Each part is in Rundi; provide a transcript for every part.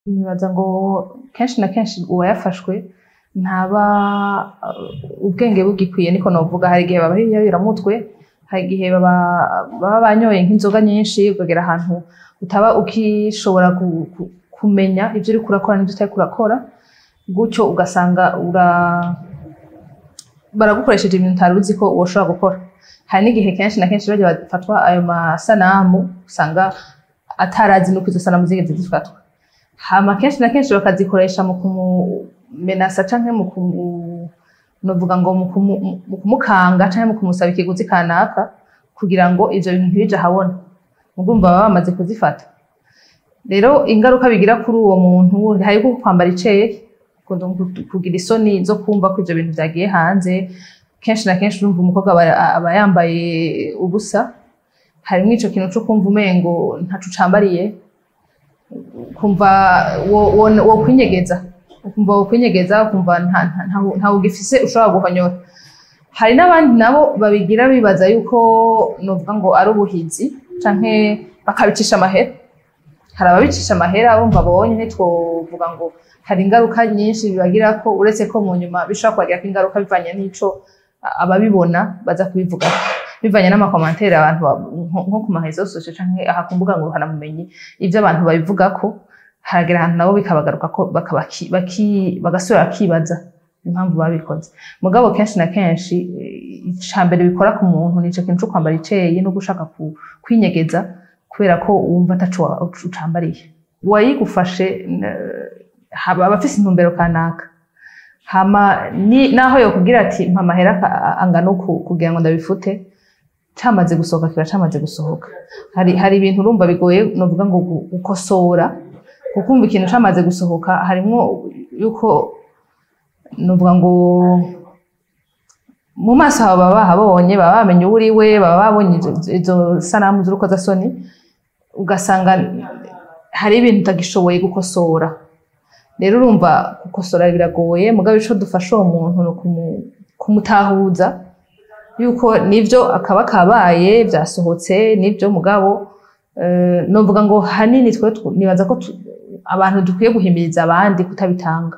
Nibaza ngo kenshi na kenshi uwayafashwe ntaba ubwenge bugikwiye niko novuga. Hari igihe baba biramutwe, hari igihe baba banyoye nk'inzoga nyinshi ukagera ahantu utaba ukishobora kumenya ivyo uriko urakora n'ivyo utariko urakora, gutyo ugasanga baragukoresheje ibintu utari uzi ko woshobora gukora. Hari n'igihe kenshi na kenshi baje bafatwa ayo masanamu usanga atarazi nuko izo sanamu zigeze zifatwa, hama kenshi na kenshi bakazikoresha mu kumumenasa canke novuga ngo mu kumukanga canke mu kumusaba ikiguzi kanaka kugira ngo ivyo bintu ntibije ahabona, mugumva baba bamaze kuzifata. Rero ingaruka bigira kuri uwo muntu hariko kwambara iceye, kugira isoni zo kumva ko ivyo bintu vyagiye hanze. Kenshi na kenshi urumva umukobwa aba yambaye ubusa, harimwo ico kintu co kumva umengo ntaco ucambariye, kumva wo kwinyegeza, ukumva nta ugifise ushobora guhonyora. Hari n'abandi nabo babigira bibaza yuko novuga ngo ari ubuhizi canke bakabicisha amahera. Hari ababicisha amahera bumva bonye, ntitwovuga ngo hari ingaruka nyinshi bibagirako, uretse ko mu nyuma bishobora kubagirako ingaruka bivanye n'ico ababibona baza kubivuga, bivanye n'amakomantere abantu nko ku marezo sociaux canke aha ku mbuga ngurukanabumenyi, ivyo abantu babivugako haragera ahantu nabo bikabagarukako bagasubira bakibaza impamvu babikoze. Mugabo kenshi na kenshi icambere bikora ku muntu nico kintu co kwambara iceye no gushaka kwinyegeza kubera ko wumva ataco ucambariye. Uwayigufashe aba afise intumbero kanaka, hama naho yokubwira ati mpa amahera angana uku kugira ngo ndabifute, camaze gusohoka kiba camaze gusohoka. Hari ibintu urumva bigoye novuga ngo gukosora, kukumva ikintu camaze gusohoka harimwo yuko novuga ngo mu maso habo baba bahabonye, baba bamenye uriwe, baba babonye izo sanamu z'urukozasoni, ugasanga hari ibintu utagishoboye gukosora. Rero urumva gukosora biragoye, mugabo ico dufasha uwo muntu no kumutahuza yuko nivyo akaba kabaye vyasohotse nivyo, mugabo novuga ngo hanini nibaza ko abantu dukwiye guhimiriza abandi kutabitanga,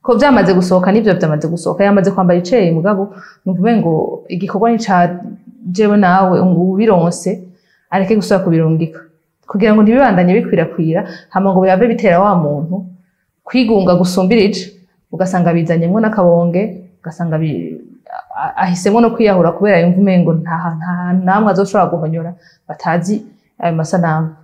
ko vyamaze gusohoka nivyo vyamaze gusohoka. Yamaze kwambara iceye, mugabo nuvuga ngo igikorwa ni ca jewe nawe ubironse areke gusubira kubirungika kugira ngo ntibibandanye bikwirakwira, hama ngo biyave bitera wa muntu kwigunga gusumbirije, ugasanga bizanyemwo n'akabonge, ugasanga ahisemwo no kwiyahura kubera yumva umengo nta namwe azoshobora guhonyora batazi ayo masanamu.